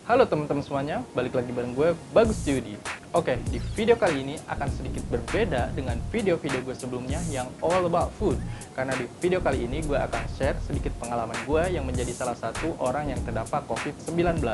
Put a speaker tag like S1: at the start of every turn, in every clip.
S1: Halo teman-teman semuanya, balik lagi bareng gue, Bagus Judi. Oke, di video kali ini akan sedikit berbeda dengan video-video gue sebelumnya yang all about food. Karena di video kali ini gue akan share sedikit pengalaman gue yang menjadi salah satu orang yang terdampak COVID-19,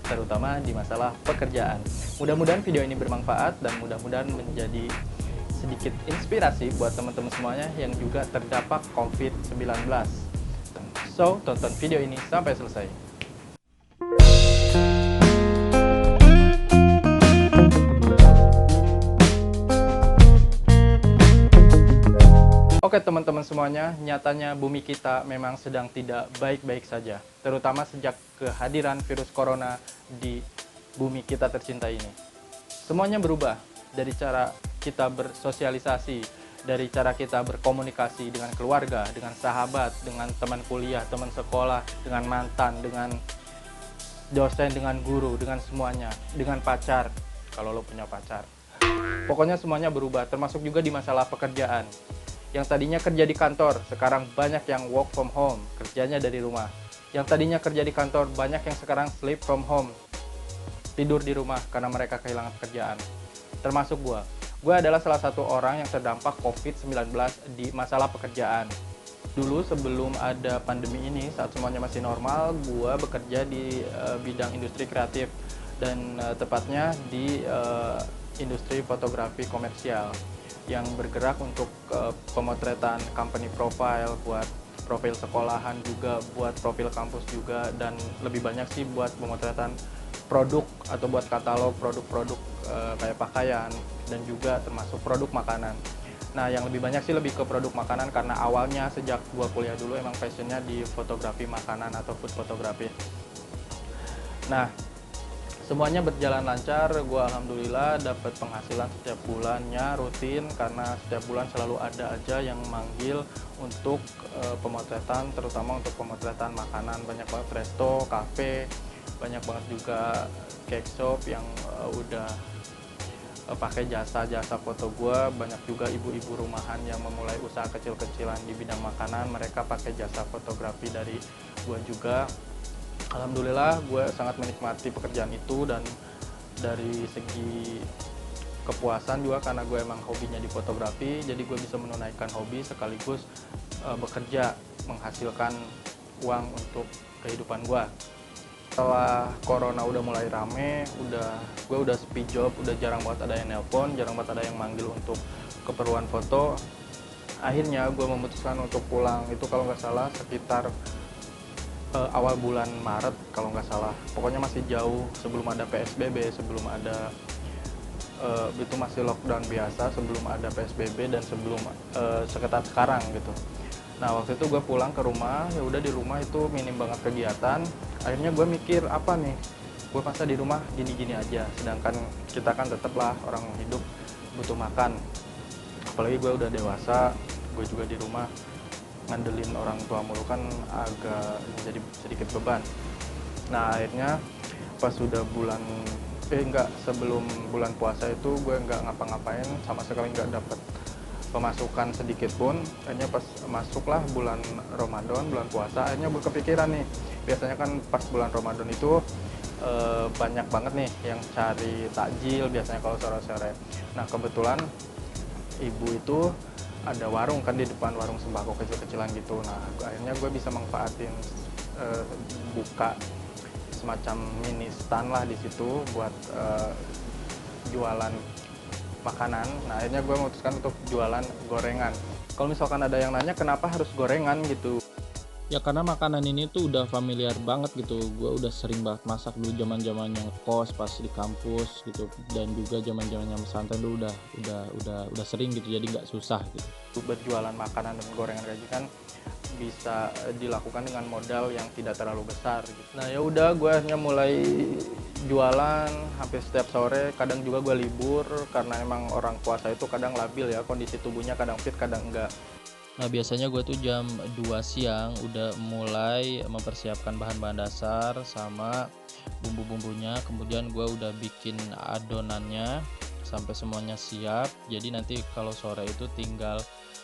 S1: terutama di masalah pekerjaan. Mudah-mudahan video ini bermanfaat dan mudah-mudahan menjadi sedikit inspirasi buat teman-teman semuanya yang juga terdampak COVID-19. So, tonton video ini sampai selesai. Oke teman-teman semuanya, nyatanya bumi kita memang sedang tidak baik-baik saja, terutama sejak kehadiran virus corona di bumi kita tercinta ini. Semuanya berubah, dari cara kita bersosialisasi, dari cara kita berkomunikasi dengan keluarga, dengan sahabat, dengan teman kuliah, teman sekolah, dengan mantan, dengan dosen, dengan guru, dengan semuanya, dengan pacar, kalau lo punya pacar. Pokoknya semuanya berubah, termasuk juga di masalah pekerjaan. Yang tadinya kerja di kantor, sekarang banyak yang work from home, kerjanya dari rumah. Yang tadinya kerja di kantor, banyak yang sekarang sleep from home, tidur di rumah karena mereka kehilangan pekerjaan. Termasuk gue. Gue adalah salah satu orang yang terdampak COVID-19 di masalah pekerjaan. Dulu sebelum ada pandemi ini, saat semuanya masih normal, gue bekerja di bidang industri kreatif dan tepatnya di industri fotografi komersial yang bergerak untuk pemotretan company profile, buat profil sekolahan juga, buat profil kampus juga, dan lebih banyak sih buat pemotretan produk atau buat katalog produk-produk kayak pakaian dan juga termasuk produk makanan. Nah, yang lebih banyak sih lebih ke produk makanan karena awalnya sejak gua kuliah dulu emang passionnya di fotografi makanan atau food fotografi. Nah, semuanya berjalan lancar, gue alhamdulillah dapat penghasilan setiap bulannya rutin karena setiap bulan selalu ada aja yang manggil untuk pemotretan, terutama untuk pemotretan makanan. Banyak banget resto, cafe, banyak banget juga cake shop yang udah pakai jasa-jasa foto gue. Banyak juga ibu-ibu rumahan yang memulai usaha kecil-kecilan di bidang makanan, mereka pakai jasa fotografi dari gue juga. Alhamdulillah gue sangat menikmati pekerjaan itu, dan dari segi kepuasan juga karena gue emang hobinya di fotografi, jadi gue bisa menunaikan hobi sekaligus bekerja menghasilkan uang untuk kehidupan gue. Setelah corona udah mulai rame, gue udah sepi job, udah jarang banget ada yang nelpon, jarang banget ada yang manggil untuk keperluan foto. Akhirnya gue memutuskan untuk pulang, itu kalau nggak salah sekitar awal bulan Maret kalau nggak salah. Pokoknya masih jauh sebelum ada PSBB, sebelum ada itu masih lockdown biasa, sebelum ada PSBB dan sebelum sekitar sekarang gitu. Nah, waktu itu gue pulang ke rumah, ya udah di rumah itu minim banget kegiatan. Akhirnya gue mikir apa nih, gue masa di rumah gini-gini aja, sedangkan kita kan tetaplah orang hidup butuh makan. Apalagi gue udah dewasa, gue juga di rumah ngandelin orang tua mulu kan agak menjadi sedikit beban. Nah, akhirnya pas sudah sebelum bulan puasa itu gue nggak ngapa-ngapain, sama sekali nggak dapet pemasukan sedikit pun. Akhirnya pas masuklah bulan Ramadan, bulan puasa, akhirnya gue kepikiran nih, biasanya kan pas bulan Ramadan itu banyak banget nih yang cari takjil biasanya kalau sore-sore. Nah, kebetulan ibu itu ada warung kan di depan, warung sembako kecil-kecilan gitu. Nah, akhirnya gue bisa manfaatin buka semacam mini stand lah di situ buat jualan makanan. Nah, akhirnya gue memutuskan untuk jualan gorengan. Kalau misalkan ada yang nanya kenapa harus gorengan gitu,
S2: Ya karena makanan ini tuh udah familiar banget gitu. Gue udah sering banget masak dulu zaman-zamannya ngekos pas di kampus gitu, dan juga zaman-zamannya pesantren dulu udah sering gitu, jadi nggak susah gitu.
S1: berjualan makanan dan gorengan kayak gitu kan bisa dilakukan dengan modal yang tidak terlalu besar gitu. Nah, ya udah gue akhirnya mulai jualan hampir setiap sore, kadang juga gue libur karena emang orang puasa itu kadang labil ya, kondisi tubuhnya kadang fit kadang enggak.
S2: Nah biasanya gue tuh jam 2 siang udah mulai mempersiapkan bahan-bahan dasar sama bumbu-bumbunya, kemudian gue udah bikin adonannya sampai semuanya siap. Jadi nanti kalau sore itu tinggal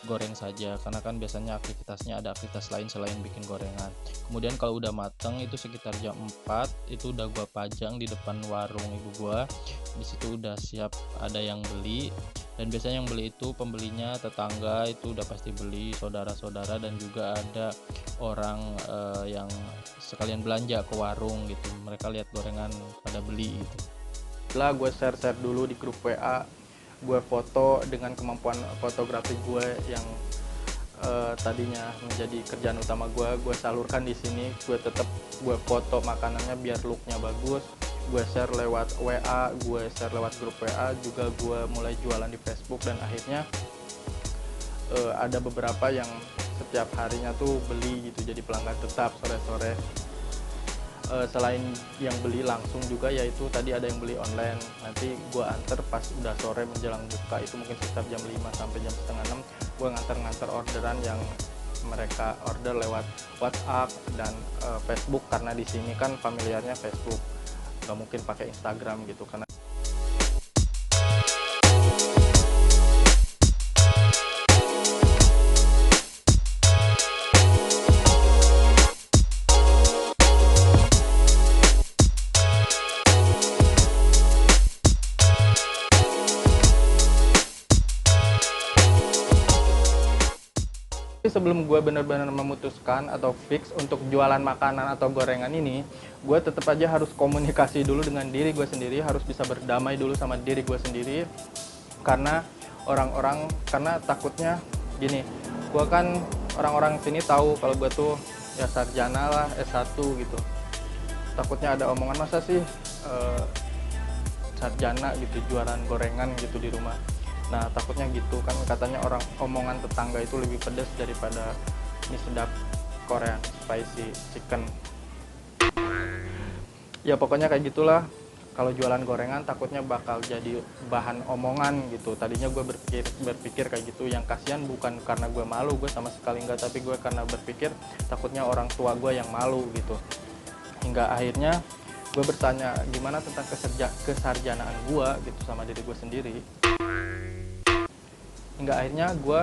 S2: goreng saja, karena kan biasanya aktivitasnya ada aktivitas lain selain bikin gorengan. Kemudian kalau udah mateng itu sekitar jam 4 itu udah gua pajang di depan warung ibu gua. Di situ udah siap ada yang beli, dan biasanya yang beli itu pembelinya tetangga itu udah pasti beli, saudara-saudara, dan juga ada orang yang sekalian belanja ke warung gitu. Mereka lihat gorengan pada beli gitu.
S1: Setelah gue share dulu di grup WA, gue foto dengan kemampuan fotografi gue yang tadinya menjadi kerjaan utama gue salurkan di sini. Gue foto makanannya biar looknya bagus, gue share lewat WA, gue share lewat grup WA, juga gue mulai jualan di Facebook, dan akhirnya ada beberapa yang setiap harinya tuh beli gitu, jadi pelanggan tetap sore-sore. Selain yang beli langsung juga, yaitu tadi ada yang beli online, nanti gue anter pas udah sore menjelang buka, itu mungkin sekitar jam 5 sampai jam setengah 6, gue nganter orderan yang mereka order lewat WhatsApp dan Facebook, karena di sini kan familiarnya Facebook, nggak mungkin pakai Instagram gitu. Karena sebelum gue benar-benar memutuskan atau fix untuk jualan makanan atau gorengan ini, gue tetap aja harus komunikasi dulu dengan diri gue sendiri, harus bisa berdamai dulu sama diri gue sendiri. Karena karena takutnya gini, gue kan orang-orang sini tahu kalau gue tuh ya sarjana lah, S1 gitu. Takutnya ada omongan, masa sih sarjana gitu jualan gorengan gitu di rumah. Nah takutnya gitu kan, katanya omongan tetangga itu lebih pedas daripada mie sedap Korean spicy chicken. Ya pokoknya kayak gitulah. Kalau jualan gorengan takutnya bakal jadi bahan omongan gitu. Tadinya gue berpikir kayak gitu. Yang kasihan bukan karena gue malu, gue sama sekali enggak, tapi gue karena berpikir takutnya orang tua gue yang malu gitu. Hingga akhirnya gue bertanya gimana tentang kesarjanaan gue gitu sama diri gue sendiri. Hingga akhirnya gue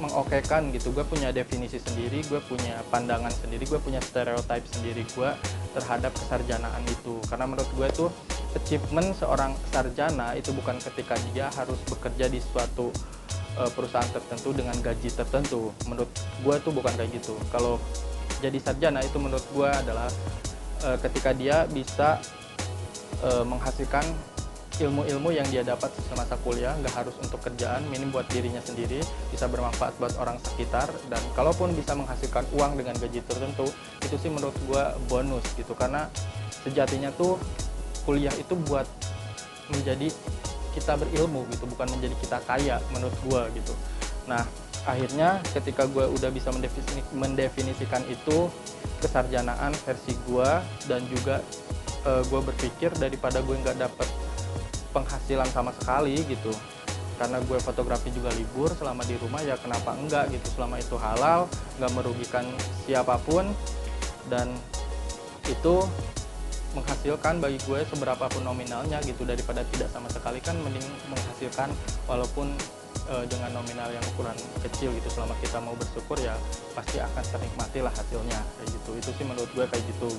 S1: mengokekan gitu, gue punya definisi sendiri, gue punya pandangan sendiri, gue punya stereotype sendiri gue terhadap kesarjanaan itu. Karena menurut gue tuh achievement seorang sarjana itu bukan ketika dia harus bekerja di suatu perusahaan tertentu dengan gaji tertentu. Menurut gue tuh bukan kayak gitu. Kalau jadi sarjana itu menurut gue adalah ketika dia bisa menghasilkan ilmu-ilmu yang dia dapat semasa kuliah, nggak harus untuk kerjaan, minim buat dirinya sendiri, bisa bermanfaat buat orang sekitar, dan kalaupun bisa menghasilkan uang dengan gaji tertentu, itu sih menurut gue bonus gitu. Karena sejatinya tuh kuliah itu buat menjadi kita berilmu gitu, bukan menjadi kita kaya menurut gue gitu. Nah akhirnya ketika gue udah bisa mendefinisikan itu kesarjanaan versi gue, dan juga gue berpikir daripada gue nggak dapet penghasilan sama sekali gitu, karena gue fotografi juga libur selama di rumah, ya kenapa enggak gitu, selama itu halal, nggak merugikan siapapun, dan itu menghasilkan bagi gue seberapapun nominalnya gitu, daripada tidak sama sekali kan mending menghasilkan walaupun dengan nominal yang ukuran kecil gitu. Selama kita mau bersyukur ya pasti akan ternikmati lah hasilnya kayak gitu. Itu sih menurut gue kayak gitu.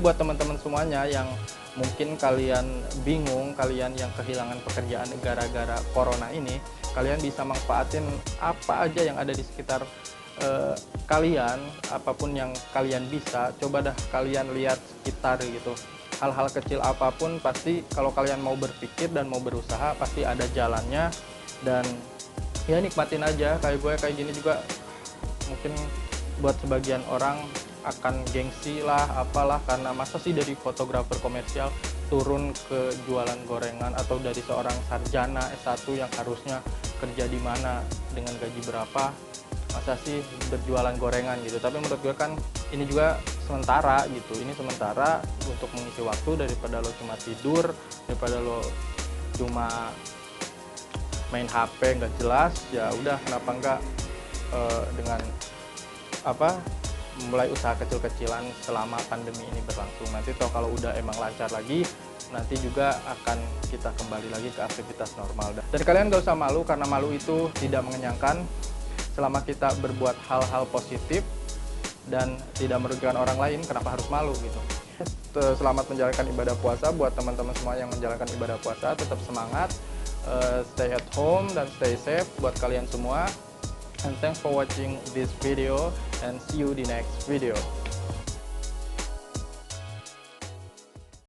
S1: Buat teman-teman semuanya yang mungkin kalian bingung, kalian yang kehilangan pekerjaan gara-gara corona ini, kalian bisa manfaatin apa aja yang ada di sekitar kalian, apapun yang kalian bisa, coba dah kalian lihat sekitar gitu. Hal-hal kecil apapun pasti kalau kalian mau berpikir dan mau berusaha pasti ada jalannya, dan ya nikmatin aja. Kayak gue kayak gini juga mungkin buat sebagian orang akan gengsi lah apalah, karena masa sih dari fotografer komersial turun ke jualan gorengan, atau dari seorang sarjana S1 yang harusnya kerja di mana dengan gaji berapa, masa sih berjualan gorengan gitu. Tapi menurut gue kan ini juga sementara gitu, ini sementara untuk mengisi waktu, daripada lo cuma tidur, daripada lo cuma main HP nggak jelas, ya udah kenapa enggak dengan mulai usaha kecil-kecilan selama pandemi ini berlangsung. Nanti toh kalau udah emang lancar lagi, nanti juga akan kita kembali lagi ke aktivitas normal. Dan kalian gak usah malu, karena malu itu tidak mengenyangkan. Selama kita berbuat hal-hal positif dan tidak merugikan orang lain, kenapa harus malu gitu. Selamat menjalankan ibadah puasa buat teman-teman semua yang menjalankan ibadah puasa, tetap semangat, stay at home dan stay safe buat kalian semua. And thanks for watching this video and see you di next video.